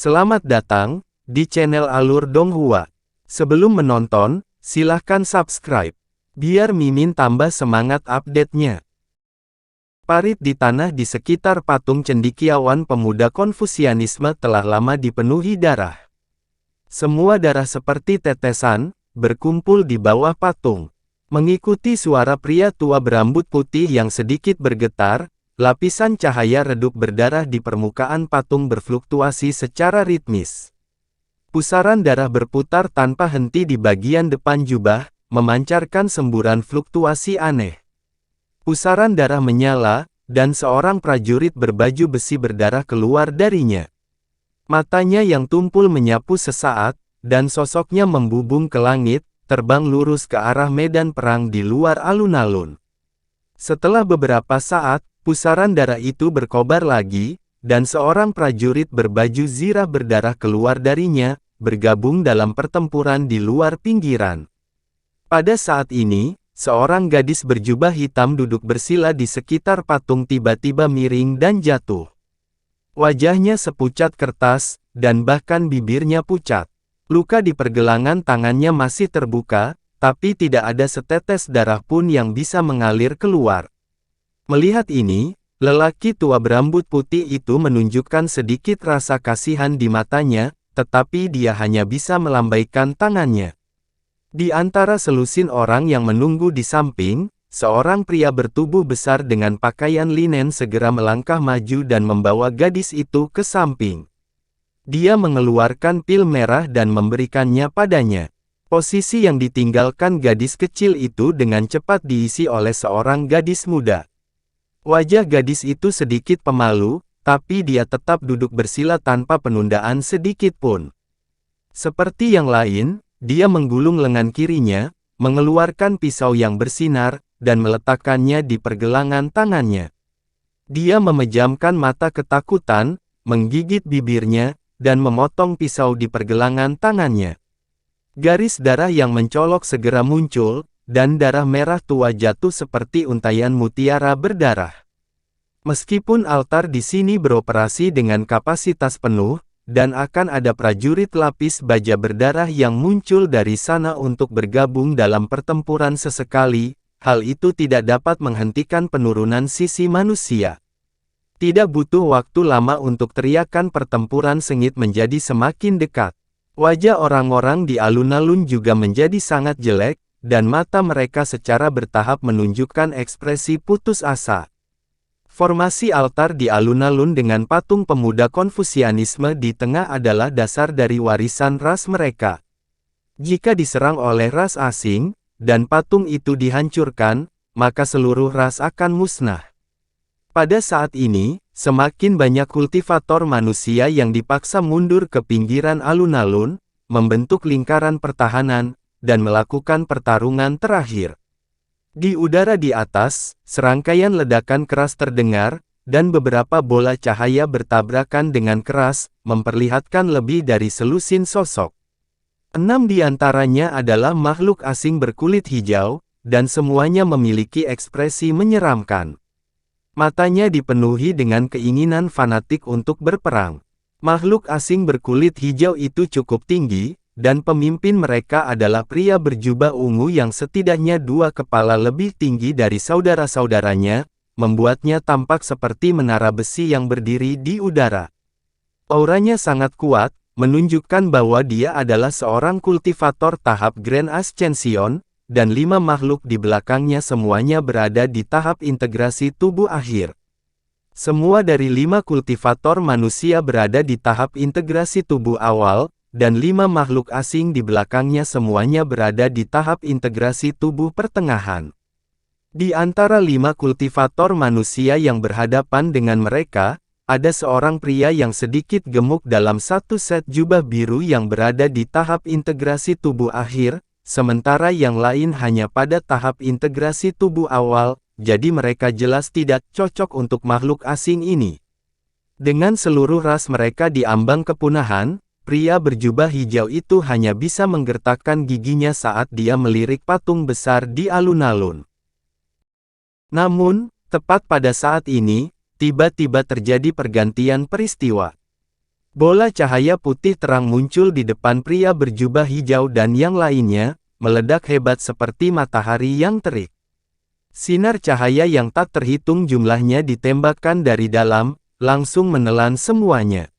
Selamat datang di channel Alur Donghua. Sebelum menonton, silahkan subscribe, biar Mimin tambah semangat update-nya. Parit di tanah di sekitar patung cendekiawan pemuda Konfusianisme telah lama dipenuhi darah. Semua darah seperti tetesan, berkumpul di bawah patung. Mengikuti suara pria tua berambut putih yang sedikit bergetar, lapisan cahaya redup berdarah di permukaan patung berfluktuasi secara ritmis. Pusaran darah berputar tanpa henti di bagian depan jubah, memancarkan semburan fluktuasi aneh. Pusaran darah menyala, dan seorang prajurit berbaju besi berdarah keluar darinya. Matanya yang tumpul menyapu sesaat, dan sosoknya membubung ke langit, terbang lurus ke arah medan perang di luar alun-alun. Setelah beberapa saat, pusaran darah itu berkobar lagi, dan seorang prajurit berbaju zirah berdarah keluar darinya, bergabung dalam pertempuran di luar pinggiran. Pada saat ini, seorang gadis berjubah hitam duduk bersila di sekitar patung tiba-tiba miring dan jatuh. Wajahnya sepucat kertas, dan bahkan bibirnya pucat. Luka di pergelangan tangannya masih terbuka, tapi tidak ada setetes darah pun yang bisa mengalir keluar. Melihat ini, lelaki tua berambut putih itu menunjukkan sedikit rasa kasihan di matanya, tetapi dia hanya bisa melambaikan tangannya. Di antara selusin orang yang menunggu di samping, seorang pria bertubuh besar dengan pakaian linen segera melangkah maju dan membawa gadis itu ke samping. Dia mengeluarkan pil merah dan memberikannya padanya. Posisi yang ditinggalkan gadis kecil itu dengan cepat diisi oleh seorang gadis muda. Wajah gadis itu sedikit pemalu, tapi dia tetap duduk bersila tanpa penundaan sedikit pun. Seperti yang lain, dia menggulung lengan kirinya, mengeluarkan pisau yang bersinar, dan meletakkannya di pergelangan tangannya. Dia memejamkan mata ketakutan, menggigit bibirnya, dan memotong pisau di pergelangan tangannya. Garis darah yang mencolok segera muncul, dan darah merah tua jatuh seperti untayan mutiara berdarah. Meskipun altar di sini beroperasi dengan kapasitas penuh, dan akan ada prajurit lapis baja berdarah yang muncul dari sana untuk bergabung dalam pertempuran sesekali, hal itu tidak dapat menghentikan penurunan sisi manusia. Tidak butuh waktu lama untuk teriakan pertempuran sengit menjadi semakin dekat. Wajah orang-orang di alun-alun juga menjadi sangat jelek, dan mata mereka secara bertahap menunjukkan ekspresi putus asa. Formasi altar di alun-alun dengan patung pemuda Konfusianisme di tengah adalah dasar dari warisan ras mereka. Jika diserang oleh ras asing, dan patung itu dihancurkan, maka seluruh ras akan musnah. Pada saat ini, semakin banyak kultivator manusia yang dipaksa mundur ke pinggiran alun-alun, membentuk lingkaran pertahanan, dan melakukan pertarungan terakhir. Di udara di atas, serangkaian ledakan keras terdengar, dan beberapa bola cahaya bertabrakan dengan keras, memperlihatkan lebih dari selusin sosok. 6 di antaranya adalah makhluk asing berkulit hijau, dan semuanya memiliki ekspresi menyeramkan. Matanya dipenuhi dengan keinginan fanatik untuk berperang. Makhluk asing berkulit hijau itu cukup tinggi, dan pemimpin mereka adalah pria berjubah ungu yang setidaknya 2 kepala lebih tinggi dari saudara-saudaranya, membuatnya tampak seperti menara besi yang berdiri di udara. Auranya sangat kuat, menunjukkan bahwa dia adalah seorang kultivator tahap Grand Ascension, dan 5 makhluk di belakangnya semuanya berada di tahap integrasi tubuh akhir. Semua dari 5 kultivator manusia berada di tahap integrasi tubuh awal, dan 5 makhluk asing di belakangnya semuanya berada di tahap integrasi tubuh pertengahan. Di antara 5 kultivator manusia yang berhadapan dengan mereka, ada seorang pria yang sedikit gemuk dalam satu set jubah biru yang berada di tahap integrasi tubuh akhir, sementara yang lain hanya pada tahap integrasi tubuh awal, jadi mereka jelas tidak cocok untuk makhluk asing ini. Dengan seluruh ras mereka di ambang kepunahan, pria berjubah hijau itu hanya bisa menggertakkan giginya saat dia melirik patung besar di alun-alun. Namun, tepat pada saat ini, tiba-tiba terjadi pergantian peristiwa. Bola cahaya putih terang muncul di depan pria berjubah hijau dan yang lainnya, meledak hebat seperti matahari yang terik. Sinar cahaya yang tak terhitung jumlahnya ditembakkan dari dalam, langsung menelan semuanya.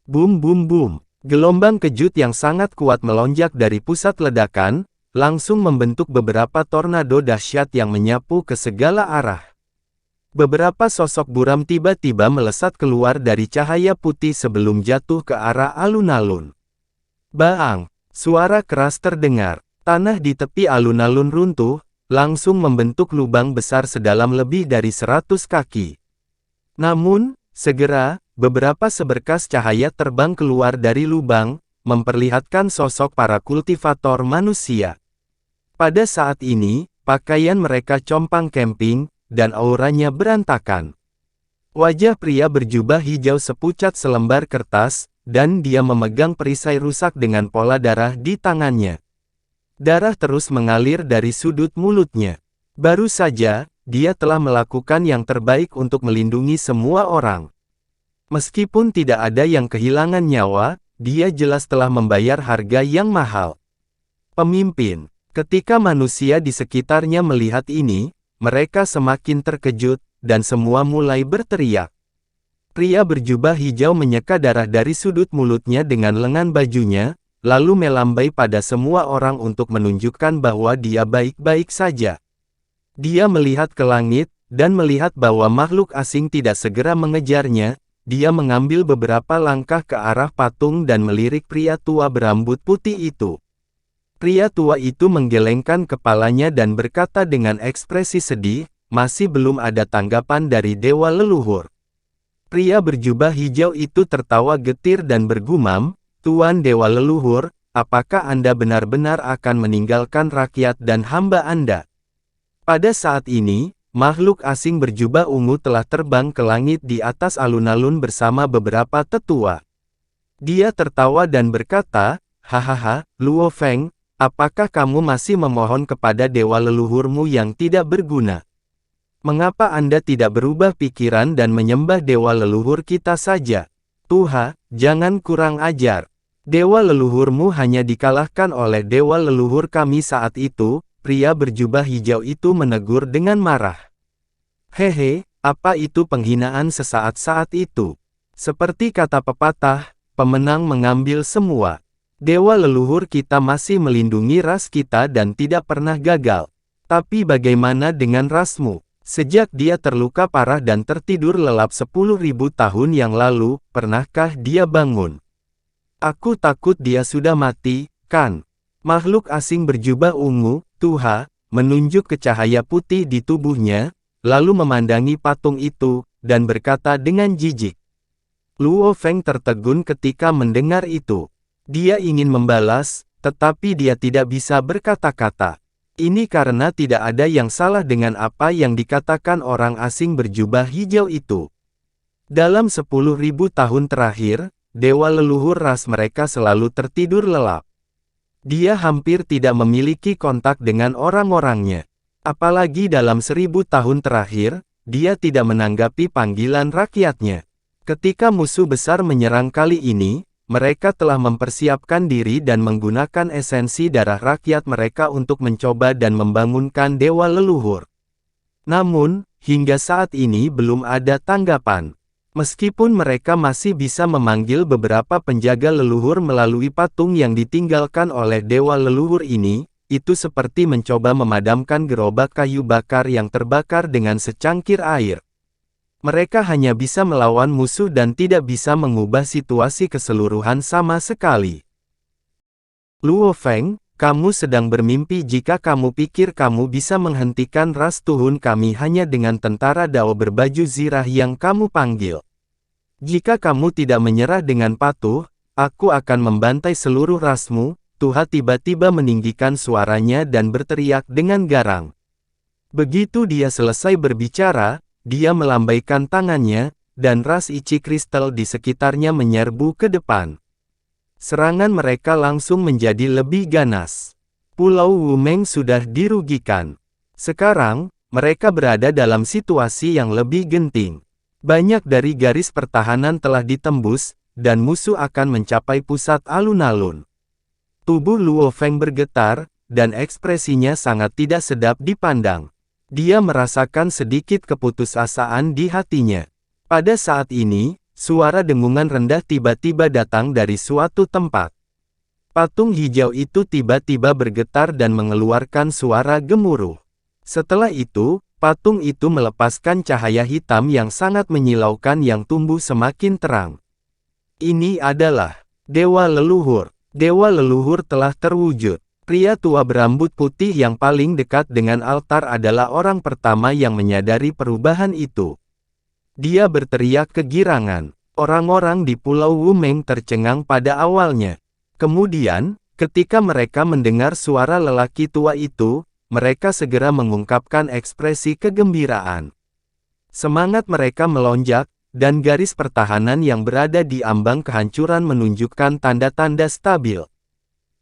Bum bum bum. Gelombang kejut yang sangat kuat melonjak dari pusat ledakan, langsung membentuk beberapa tornado dahsyat yang menyapu ke segala arah. Beberapa sosok buram tiba-tiba melesat keluar dari cahaya putih sebelum jatuh ke arah alun-alun. Baang! Suara keras terdengar. Tanah di tepi alun-alun runtuh, langsung membentuk lubang besar sedalam lebih dari 100 kaki. Namun, segera, beberapa seberkas cahaya terbang keluar dari lubang, memperlihatkan sosok para kultivator manusia. Pada saat ini, pakaian mereka compang camping, dan auranya berantakan. Wajah pria berjubah hijau sepucat selembar kertas, dan dia memegang perisai rusak dengan pola darah di tangannya. Darah terus mengalir dari sudut mulutnya. Baru saja, dia telah melakukan yang terbaik untuk melindungi semua orang. Meskipun tidak ada yang kehilangan nyawa, dia jelas telah membayar harga yang mahal. Pemimpin. Ketika manusia di sekitarnya melihat ini, mereka semakin terkejut, dan semua mulai berteriak. Pria berjubah hijau menyeka darah dari sudut mulutnya dengan lengan bajunya, lalu melambai pada semua orang untuk menunjukkan bahwa dia baik-baik saja. Dia melihat ke langit, dan melihat bahwa makhluk asing tidak segera mengejarnya. Dia mengambil beberapa langkah ke arah patung dan melirik pria tua berambut putih itu. Pria tua itu menggelengkan kepalanya dan berkata dengan ekspresi sedih, masih belum ada tanggapan dari dewa leluhur. Pria berjubah hijau itu tertawa getir dan bergumam, "Tuan dewa leluhur, apakah Anda benar-benar akan meninggalkan rakyat dan hamba Anda?" Pada saat ini, makhluk asing berjubah ungu telah terbang ke langit di atas alun-alun bersama beberapa tetua. Dia tertawa dan berkata, "Hahaha, Luo Feng, apakah kamu masih memohon kepada dewa leluhurmu yang tidak berguna? Mengapa Anda tidak berubah pikiran dan menyembah dewa leluhur kita saja? Tuha, jangan kurang ajar. Dewa leluhurmu hanya dikalahkan oleh dewa leluhur kami saat itu." Pria berjubah hijau itu menegur dengan marah. "Hehe, apa itu penghinaan sesaat saat itu? Seperti kata pepatah, pemenang mengambil semua. Dewa leluhur kita masih melindungi ras kita dan tidak pernah gagal. Tapi bagaimana dengan rasmu? Sejak dia terluka parah dan tertidur lelap 10.000 tahun yang lalu, pernahkah dia bangun? Aku takut dia sudah mati, kan?" Makhluk asing berjubah ungu, Tuha, menunjuk ke cahaya putih di tubuhnya, lalu memandangi patung itu, dan berkata dengan jijik. Luo Feng tertegun ketika mendengar itu. Dia ingin membalas, tetapi dia tidak bisa berkata-kata. Ini karena tidak ada yang salah dengan apa yang dikatakan orang asing berjubah hijau itu. Dalam 10.000 tahun terakhir, dewa leluhur ras mereka selalu tertidur lelap. Dia hampir tidak memiliki kontak dengan orang-orangnya. Apalagi dalam 1000 tahun terakhir, dia tidak menanggapi panggilan rakyatnya. Ketika musuh besar menyerang kali ini, mereka telah mempersiapkan diri dan menggunakan esensi darah rakyat mereka untuk mencoba dan membangunkan dewa leluhur. Namun, hingga saat ini belum ada tanggapan. Meskipun mereka masih bisa memanggil beberapa penjaga leluhur melalui patung yang ditinggalkan oleh dewa leluhur ini, itu seperti mencoba memadamkan gerobak kayu bakar yang terbakar dengan secangkir air. Mereka hanya bisa melawan musuh dan tidak bisa mengubah situasi keseluruhan sama sekali. Luo Feng, kamu sedang bermimpi jika kamu pikir kamu bisa menghentikan ras Tuhun kami hanya dengan tentara Dao berbaju zirah yang kamu panggil. Jika kamu tidak menyerah dengan patuh, aku akan membantai seluruh rasmu. Tuha tiba-tiba meninggikan suaranya dan berteriak dengan garang. Begitu dia selesai berbicara, dia melambaikan tangannya, dan ras ichi kristal di sekitarnya menyerbu ke depan. Serangan mereka langsung menjadi lebih ganas. Pulau Wumeng sudah dirugikan. Sekarang, mereka berada dalam situasi yang lebih genting. Banyak dari garis pertahanan telah ditembus, dan musuh akan mencapai pusat alun-alun. Tubuh Luo Feng bergetar, dan ekspresinya sangat tidak sedap dipandang. Dia merasakan sedikit keputusasaan di hatinya. Pada saat ini, suara dengungan rendah tiba-tiba datang dari suatu tempat. Patung hijau itu tiba-tiba bergetar dan mengeluarkan suara gemuruh. Setelah itu, patung itu melepaskan cahaya hitam yang sangat menyilaukan yang tumbuh semakin terang. Ini adalah Dewa Leluhur. Dewa Leluhur telah terwujud. Pria tua berambut putih yang paling dekat dengan altar adalah orang pertama yang menyadari perubahan itu. Dia berteriak kegirangan. Orang-orang di Pulau Wumeng tercengang pada awalnya. Kemudian, ketika mereka mendengar suara lelaki tua itu, mereka segera mengungkapkan ekspresi kegembiraan. Semangat mereka melonjak, dan garis pertahanan yang berada di ambang kehancuran menunjukkan tanda-tanda stabil.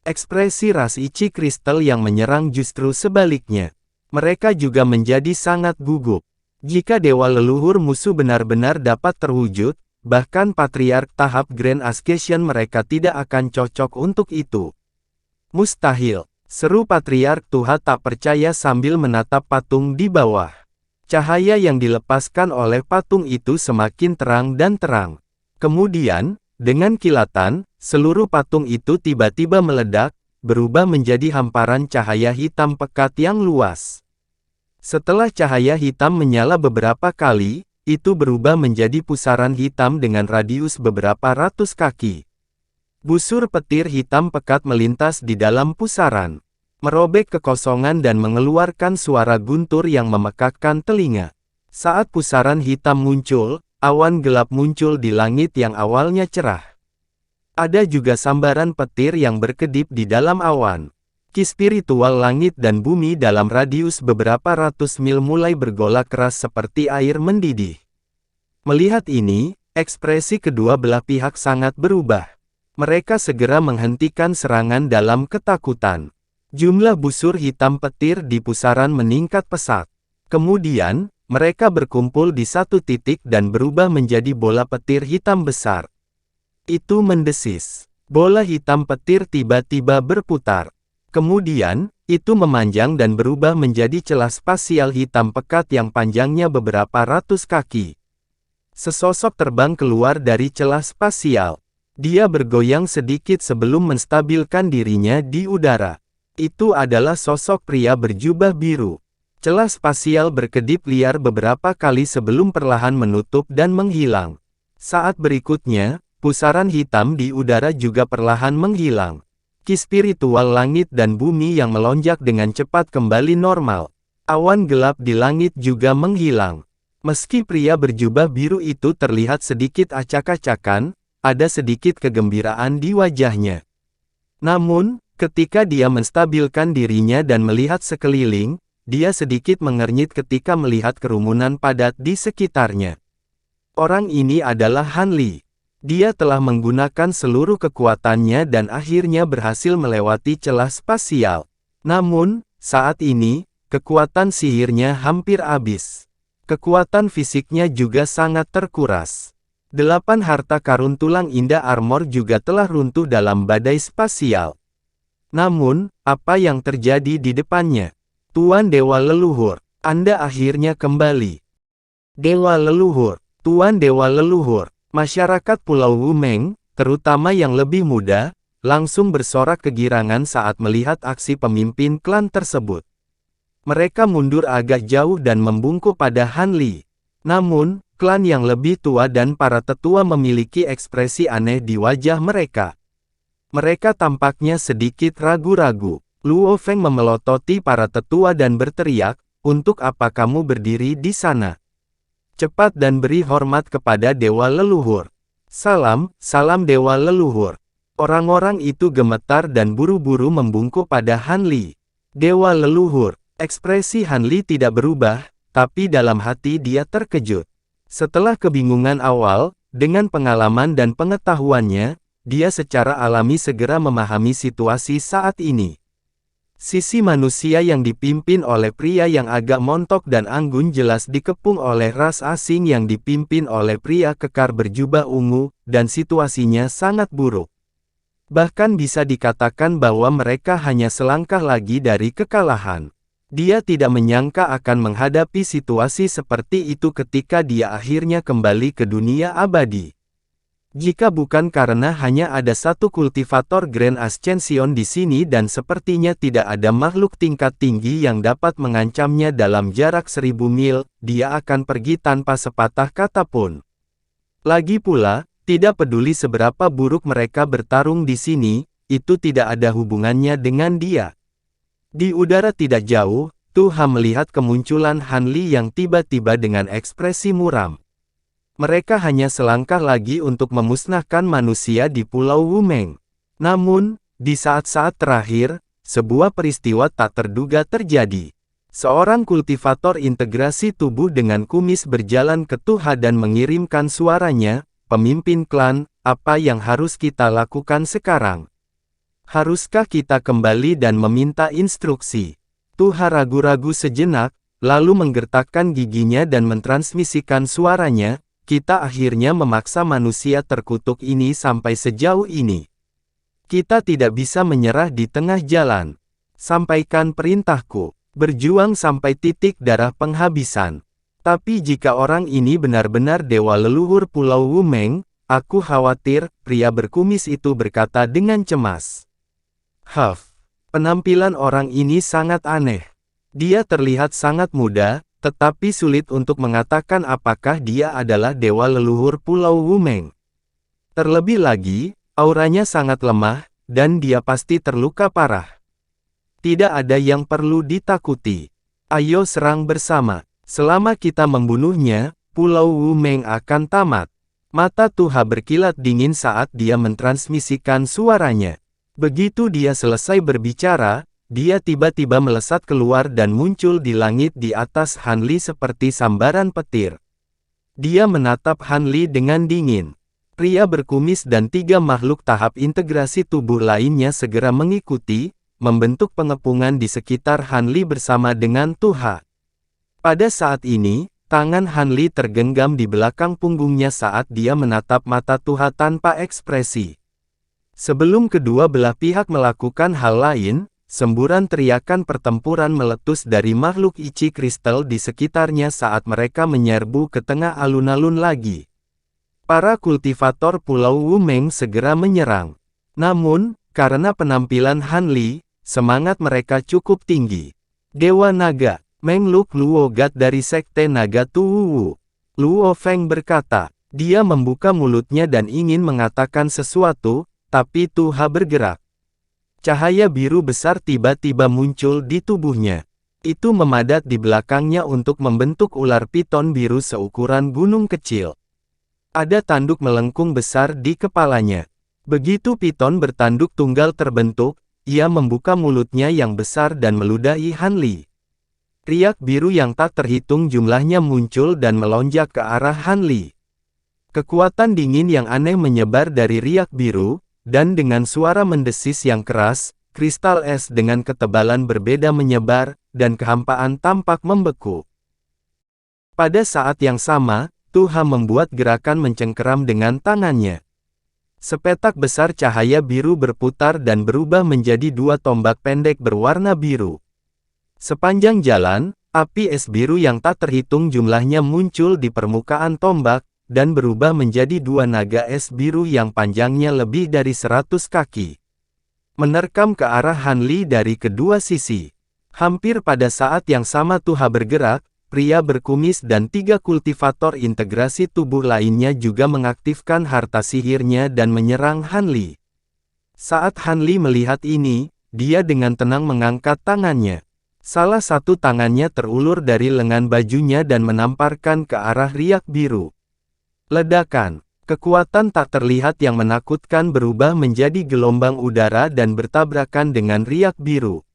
Ekspresi ras Ichi Kristal yang menyerang justru sebaliknya. Mereka juga menjadi sangat gugup. Jika Dewa Leluhur musuh benar-benar dapat terwujud, bahkan Patriark tahap Grand Ascension mereka tidak akan cocok untuk itu. Mustahil, seru Patriark Tuha tak percaya sambil menatap patung di bawah. Cahaya yang dilepaskan oleh patung itu semakin terang dan terang. Kemudian, dengan kilatan, seluruh patung itu tiba-tiba meledak, berubah menjadi hamparan cahaya hitam pekat yang luas. Setelah cahaya hitam menyala beberapa kali, itu berubah menjadi pusaran hitam dengan radius beberapa ratus kaki. Busur petir hitam pekat melintas di dalam pusaran, merobek kekosongan dan mengeluarkan suara guntur yang memekakkan telinga. Saat pusaran hitam muncul, awan gelap muncul di langit yang awalnya cerah. Ada juga sambaran petir yang berkedip di dalam awan. Ki spiritual langit dan bumi dalam radius beberapa ratus mil mulai bergolak keras seperti air mendidih. Melihat ini, ekspresi kedua belah pihak sangat berubah. Mereka segera menghentikan serangan dalam ketakutan. Jumlah busur hitam petir di pusaran meningkat pesat. Kemudian, mereka berkumpul di satu titik dan berubah menjadi bola petir hitam besar. Itu mendesis. Bola hitam petir tiba-tiba berputar. Kemudian, itu memanjang dan berubah menjadi celah spasial hitam pekat yang panjangnya beberapa ratus kaki. Sesosok terbang keluar dari celah spasial. Dia bergoyang sedikit sebelum menstabilkan dirinya di udara. Itu adalah sosok pria berjubah biru. Celah spasial berkedip liar beberapa kali sebelum perlahan menutup dan menghilang. Saat berikutnya, pusaran hitam di udara juga perlahan menghilang. Ki spiritual langit dan bumi yang melonjak dengan cepat kembali normal. Awan gelap di langit juga menghilang. Meski pria berjubah biru itu terlihat sedikit acak-acakan, ada sedikit kegembiraan di wajahnya. Namun, ketika dia menstabilkan dirinya dan melihat sekeliling, dia sedikit mengernyit ketika melihat kerumunan padat di sekitarnya. Orang ini adalah Han Li. Dia telah menggunakan seluruh kekuatannya dan akhirnya berhasil melewati celah spasial. Namun, saat ini, kekuatan sihirnya hampir habis. Kekuatan fisiknya juga sangat terkuras. 8 harta karun tulang indah armor juga telah runtuh dalam badai spasial. Namun, apa yang terjadi di depannya? Tuan Dewa Leluhur, Anda akhirnya kembali. Dewa Leluhur, Tuan Dewa Leluhur. Masyarakat Pulau Wumeng, terutama yang lebih muda, langsung bersorak kegirangan saat melihat aksi pemimpin klan tersebut. Mereka mundur agak jauh dan membungkuk pada Han Li. Namun, klan yang lebih tua dan para tetua memiliki ekspresi aneh di wajah mereka. Mereka tampaknya sedikit ragu-ragu. Luo Feng memelototi para tetua dan berteriak, "Untuk apa kamu berdiri di sana? Cepat dan beri hormat kepada Dewa Leluhur." "Salam, salam Dewa Leluhur." Orang-orang itu gemetar dan buru-buru membungkuk pada Han Li. "Dewa Leluhur." Ekspresi Han Li tidak berubah, tapi dalam hati dia terkejut. Setelah kebingungan awal, dengan pengalaman dan pengetahuannya, dia secara alami segera memahami situasi saat ini. Sisi manusia yang dipimpin oleh pria yang agak montok dan anggun jelas dikepung oleh ras asing yang dipimpin oleh pria kekar berjubah ungu, dan situasinya sangat buruk. Bahkan bisa dikatakan bahwa mereka hanya selangkah lagi dari kekalahan. Dia tidak menyangka akan menghadapi situasi seperti itu ketika dia akhirnya kembali ke dunia abadi. Jika bukan karena hanya ada satu kultivator Grand Ascension di sini dan sepertinya tidak ada makhluk tingkat tinggi yang dapat mengancamnya dalam jarak 1000 mil, dia akan pergi tanpa sepatah kata pun. Lagi pula, tidak peduli seberapa buruk mereka bertarung di sini, itu tidak ada hubungannya dengan dia. Di udara tidak jauh, Tuha melihat kemunculan Han Li yang tiba-tiba dengan ekspresi muram. Mereka hanya selangkah lagi untuk memusnahkan manusia di Pulau Wumeng. Namun, di saat-saat terakhir, sebuah peristiwa tak terduga terjadi. Seorang kultivator integrasi tubuh dengan kumis berjalan ke Tuha dan mengirimkan suaranya, "Pemimpin klan, apa yang harus kita lakukan sekarang? Haruskah kita kembali dan meminta instruksi?" Tuha ragu-ragu sejenak, lalu menggertakkan giginya dan mentransmisikan suaranya, "Kita akhirnya memaksa manusia terkutuk ini sampai sejauh ini. Kita tidak bisa menyerah di tengah jalan. Sampaikan perintahku, berjuang sampai titik darah penghabisan. Tapi jika orang ini benar-benar dewa leluhur Pulau Wumeng, aku khawatir," pria berkumis itu berkata dengan cemas. Penampilan orang ini sangat aneh. Dia terlihat sangat muda, tetapi sulit untuk mengatakan apakah dia adalah dewa leluhur Pulau Wumeng. Terlebih lagi, auranya sangat lemah, dan dia pasti terluka parah. Tidak ada yang perlu ditakuti. Ayo serang bersama. Selama kita membunuhnya, Pulau Wumeng akan tamat. Mata Tuha berkilat dingin saat dia mentransmisikan suaranya. Begitu dia selesai berbicara, dia tiba-tiba melesat keluar dan muncul di langit di atas Han Li seperti sambaran petir. Dia menatap Han Li dengan dingin. Pria berkumis dan 3 makhluk tahap integrasi tubuh lainnya segera mengikuti, membentuk pengepungan di sekitar Han Li bersama dengan Tuha. Pada saat ini, tangan Han Li tergenggam di belakang punggungnya saat dia menatap mata Tuha tanpa ekspresi. Sebelum kedua belah pihak melakukan hal lain, semburan teriakan pertempuran meletus dari makhluk ichi kristal di sekitarnya saat mereka menyerbu ke tengah alun-alun lagi. Para kultivator Pulau Wumeng segera menyerang. Namun, karena penampilan Han Li, semangat mereka cukup tinggi. Dewa Naga, Mengluk Luo God dari Sekte Naga Tuwu. Luo Feng berkata, dia membuka mulutnya dan ingin mengatakan sesuatu, tapi Tuha bergerak. Cahaya biru besar tiba-tiba muncul di tubuhnya. Itu memadat di belakangnya untuk membentuk ular piton biru seukuran gunung kecil. Ada tanduk melengkung besar di kepalanya. Begitu piton bertanduk tunggal terbentuk, ia membuka mulutnya yang besar dan meludahi Han Li. Riak biru yang tak terhitung jumlahnya muncul dan melonjak ke arah Han Li. Kekuatan dingin yang aneh menyebar dari riak biru, dan dengan suara mendesis yang keras, kristal es dengan ketebalan berbeda menyebar, dan kehampaan tampak membeku. Pada saat yang sama, Tuha membuat gerakan mencengkeram dengan tangannya. Sepetak besar cahaya biru berputar dan berubah menjadi 2 tombak pendek berwarna biru. Sepanjang jalan, api es biru yang tak terhitung jumlahnya muncul di permukaan tombak, dan berubah menjadi 2 naga es biru yang panjangnya lebih dari 100 kaki. Menerkam ke arah Han Li dari kedua sisi. Hampir pada saat yang sama Tuha bergerak, pria berkumis dan 3 kultivator integrasi tubuh lainnya juga mengaktifkan harta sihirnya dan menyerang Han Li. Saat Han Li melihat ini, dia dengan tenang mengangkat tangannya. Salah satu tangannya terulur dari lengan bajunya dan menamparkan ke arah riak biru. Ledakan, kekuatan tak terlihat yang menakutkan berubah menjadi gelombang udara dan bertabrakan dengan riak biru.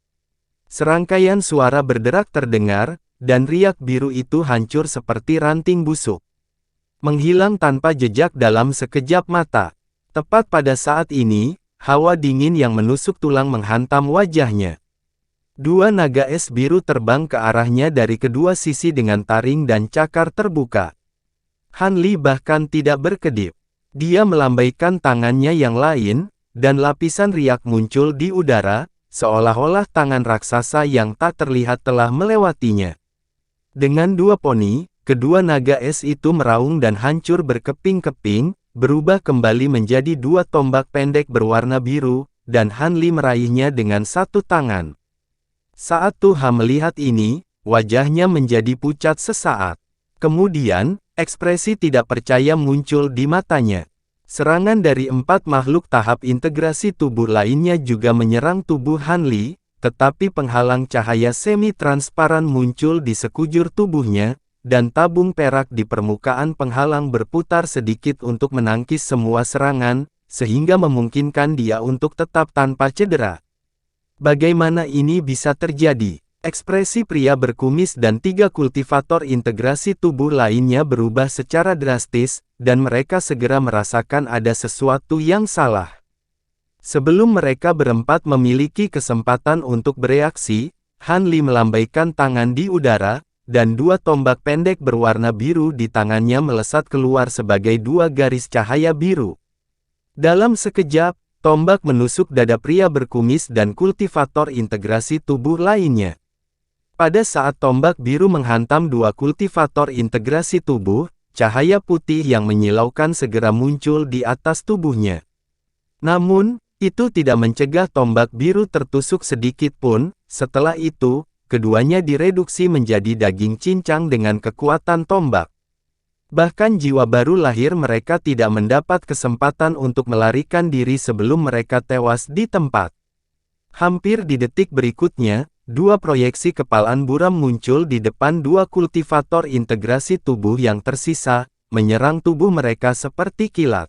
Serangkaian suara berderak terdengar, dan riak biru itu hancur seperti ranting busuk. Menghilang tanpa jejak dalam sekejap mata. Tepat pada saat ini, hawa dingin yang menusuk tulang menghantam wajahnya. Dua naga es biru terbang ke arahnya dari kedua sisi dengan taring dan cakar terbuka. Han Li bahkan tidak berkedip. Dia melambaikan tangannya yang lain, dan lapisan riak muncul di udara, seolah-olah tangan raksasa yang tak terlihat telah melewatinya. Dengan dua poni, kedua naga es itu meraung dan hancur berkeping-keping, berubah kembali menjadi dua tombak pendek berwarna biru, dan Han Li meraihnya dengan satu tangan. Saat Tuha melihat ini, wajahnya menjadi pucat sesaat. Kemudian, ekspresi tidak percaya muncul di matanya. Serangan dari 4 makhluk tahap integrasi tubuh lainnya juga menyerang tubuh Han Li, tetapi penghalang cahaya semi-transparan muncul di sekujur tubuhnya, dan tabung perak di permukaan penghalang berputar sedikit untuk menangkis semua serangan, sehingga memungkinkan dia untuk tetap tanpa cedera. Bagaimana ini bisa terjadi? Ekspresi pria berkumis dan 3 kultivator integrasi tubuh lainnya berubah secara drastis, dan mereka segera merasakan ada sesuatu yang salah. Sebelum mereka berempat memiliki kesempatan untuk bereaksi, Han Li melambaikan tangan di udara, dan dua tombak pendek berwarna biru di tangannya melesat keluar sebagai dua garis cahaya biru. Dalam sekejap, tombak menusuk dada pria berkumis dan kultivator integrasi tubuh lainnya. Pada saat tombak biru menghantam dua kultivator integrasi tubuh, cahaya putih yang menyilaukan segera muncul di atas tubuhnya. Namun, itu tidak mencegah tombak biru tertusuk sedikit pun. Setelah itu, keduanya direduksi menjadi daging cincang dengan kekuatan tombak. Bahkan jiwa baru lahir mereka tidak mendapat kesempatan untuk melarikan diri sebelum mereka tewas di tempat. Hampir di detik berikutnya, dua proyeksi kepalan buram muncul di depan dua kultivator integrasi tubuh yang tersisa, menyerang tubuh mereka seperti kilat.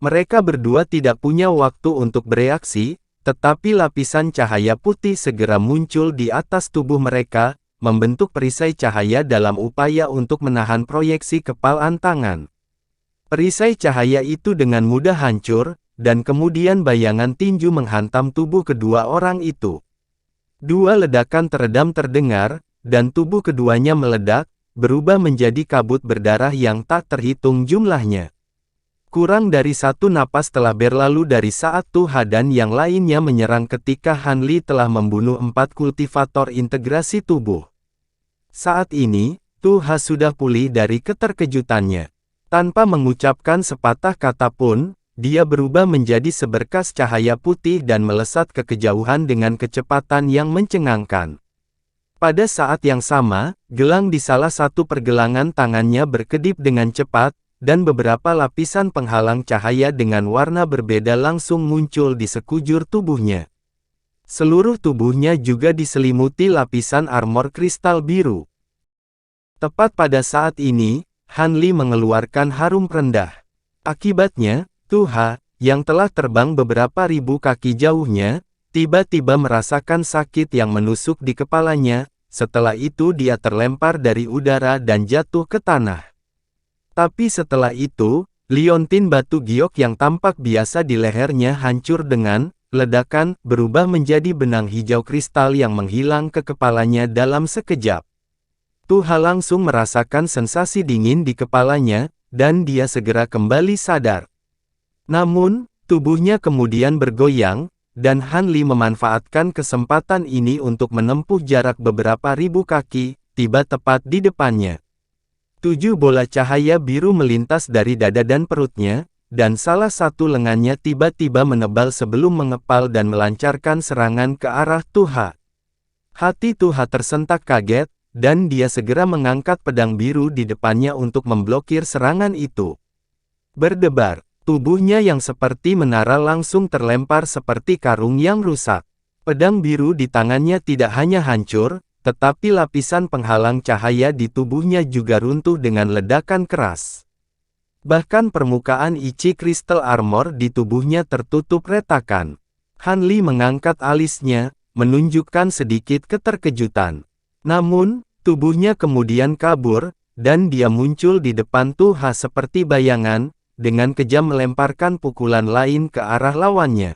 Mereka berdua tidak punya waktu untuk bereaksi, tetapi lapisan cahaya putih segera muncul di atas tubuh mereka, membentuk perisai cahaya dalam upaya untuk menahan proyeksi kepalan tangan. Perisai cahaya itu dengan mudah hancur, dan kemudian bayangan tinju menghantam tubuh kedua orang itu. Dua ledakan teredam terdengar, dan tubuh keduanya meledak, berubah menjadi kabut berdarah yang tak terhitung jumlahnya. Kurang dari satu napas telah berlalu dari saat Tuha dan yang lainnya menyerang ketika Han Li telah membunuh 4 kultivator integrasi tubuh. Saat ini, Tuha sudah pulih dari keterkejutannya. Tanpa mengucapkan sepatah kata pun, dia berubah menjadi seberkas cahaya putih dan melesat ke kejauhan dengan kecepatan yang mencengangkan. Pada saat yang sama, gelang di salah satu pergelangan tangannya berkedip dengan cepat, dan beberapa lapisan penghalang cahaya dengan warna berbeda langsung muncul di sekujur tubuhnya. Seluruh tubuhnya juga diselimuti lapisan armor kristal biru. Tepat pada saat ini, Han Li mengeluarkan harum rendah. Akibatnya, Tuha, yang telah terbang beberapa ribu kaki jauhnya, tiba-tiba merasakan sakit yang menusuk di kepalanya. Setelah itu dia terlempar dari udara dan jatuh ke tanah. Tapi setelah itu, liontin batu giok yang tampak biasa di lehernya hancur dengan ledakan, berubah menjadi benang hijau kristal yang menghilang ke kepalanya dalam sekejap. Tuha langsung merasakan sensasi dingin di kepalanya, dan dia segera kembali sadar. Namun, tubuhnya kemudian bergoyang, dan Han Li memanfaatkan kesempatan ini untuk menempuh jarak beberapa ribu kaki, tiba tepat di depannya. 7 bola cahaya biru melintas dari dada dan perutnya, dan salah satu lengannya tiba-tiba menebal sebelum mengepal dan melancarkan serangan ke arah Tuha. Hati Tuha tersentak kaget, dan dia segera mengangkat pedang biru di depannya untuk memblokir serangan itu. Berdebar, tubuhnya yang seperti menara langsung terlempar seperti karung yang rusak. Pedang biru di tangannya tidak hanya hancur, tetapi lapisan penghalang cahaya di tubuhnya juga runtuh dengan ledakan keras. Bahkan permukaan Ichi Crystal Armor di tubuhnya tertutup retakan. Han Li mengangkat alisnya, menunjukkan sedikit keterkejutan. Namun, tubuhnya kemudian kabur, dan dia muncul di depan Tuha seperti bayangan, dengan kejam melemparkan pukulan lain ke arah lawannya.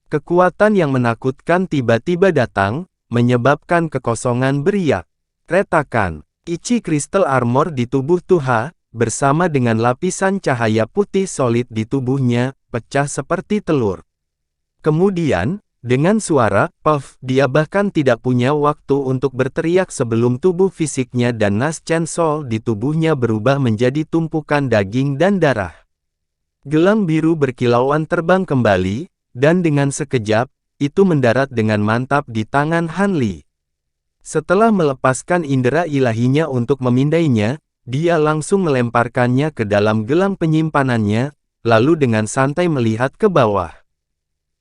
Kekuatan yang menakutkan tiba-tiba datang, menyebabkan kekosongan beriak. Retakan. Ichi Crystal Armor di tubuh Tuha, bersama dengan lapisan cahaya putih solid di tubuhnya, pecah seperti telur. Kemudian, dengan suara, puff, dia bahkan tidak punya waktu untuk berteriak sebelum tubuh fisiknya dan Nas Chen Sol di tubuhnya berubah menjadi tumpukan daging dan darah. Gelang biru berkilauan terbang kembali, dan dengan sekejap, itu mendarat dengan mantap di tangan Han Li. Setelah melepaskan indera ilahinya untuk memindainya, dia langsung melemparkannya ke dalam gelang penyimpanannya, lalu dengan santai melihat ke bawah.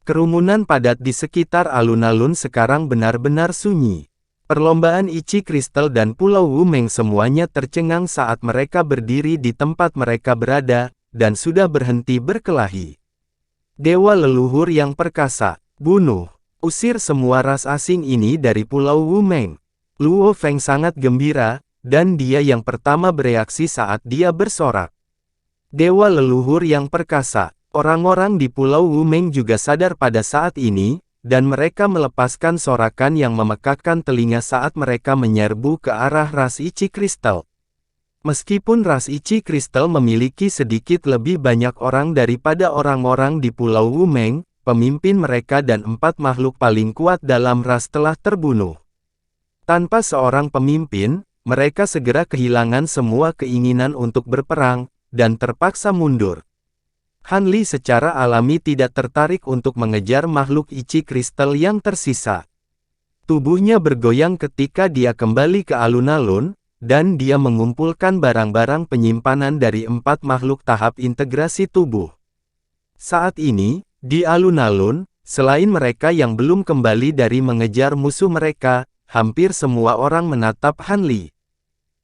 Kerumunan padat di sekitar alun-alun sekarang benar-benar sunyi. Perlombaan Ichi Crystal dan Pulau Wumeng semuanya tercengang saat mereka berdiri di tempat mereka berada, dan sudah berhenti berkelahi. Dewa leluhur yang perkasa, bunuh, usir semua ras asing ini dari Pulau Wumeng. Luo Feng sangat gembira, dan dia yang pertama bereaksi saat dia bersorak. Dewa leluhur yang perkasa. Orang-orang di Pulau Wumeng juga sadar pada saat ini, dan mereka melepaskan sorakan yang memekakkan telinga saat mereka menyerbu ke arah ras Ichi Crystal. Meskipun ras Ichi Crystal memiliki sedikit lebih banyak orang daripada orang-orang di Pulau Wumeng, pemimpin mereka dan 4 makhluk paling kuat dalam ras telah terbunuh. Tanpa seorang pemimpin, mereka segera kehilangan semua keinginan untuk berperang, dan terpaksa mundur. Han Li secara alami tidak tertarik untuk mengejar makhluk Ichi Crystal yang tersisa. Tubuhnya bergoyang ketika dia kembali ke alun-alun, dan dia mengumpulkan barang-barang penyimpanan dari 4 makhluk tahap integrasi tubuh. Saat ini, di alun-alun, selain mereka yang belum kembali dari mengejar musuh mereka, hampir semua orang menatap Han Li.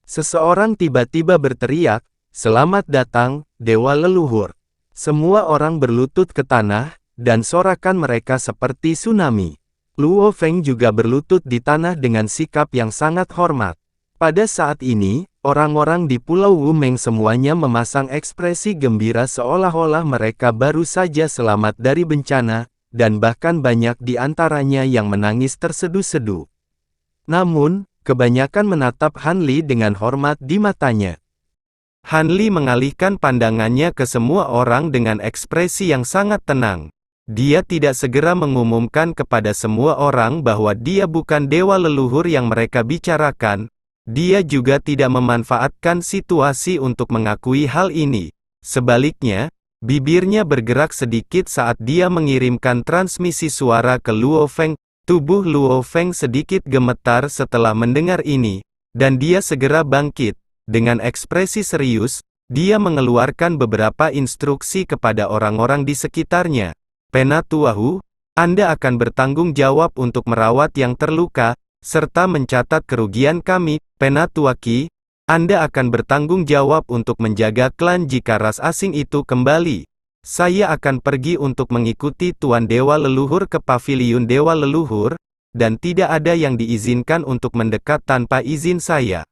Seseorang tiba-tiba berteriak, "Selamat datang, Dewa Leluhur." Semua orang berlutut ke tanah, dan sorakan mereka seperti tsunami. Luo Feng juga berlutut di tanah dengan sikap yang sangat hormat. Pada saat ini, orang-orang di Pulau Wumeng semuanya memasang ekspresi gembira seolah-olah mereka baru saja selamat dari bencana, dan bahkan banyak di antaranya yang menangis terseduh-seduh. Namun, kebanyakan menatap Han Li dengan hormat di matanya. Han Li mengalihkan pandangannya ke semua orang dengan ekspresi yang sangat tenang. Dia tidak segera mengumumkan kepada semua orang bahwa dia bukan dewa leluhur yang mereka bicarakan. Dia juga tidak memanfaatkan situasi untuk mengakui hal ini. Sebaliknya, bibirnya bergerak sedikit saat dia mengirimkan transmisi suara ke Luo Feng. Tubuh Luo Feng sedikit gemetar setelah mendengar ini, dan dia segera bangkit. Dengan ekspresi serius, dia mengeluarkan beberapa instruksi kepada orang-orang di sekitarnya. Penatuahu, Anda akan bertanggung jawab untuk merawat yang terluka, serta mencatat kerugian kami. Penatuaki, Anda akan bertanggung jawab untuk menjaga klan jika ras asing itu kembali. Saya akan pergi untuk mengikuti Tuan Dewa Leluhur ke Paviliun Dewa Leluhur, dan tidak ada yang diizinkan untuk mendekat tanpa izin saya.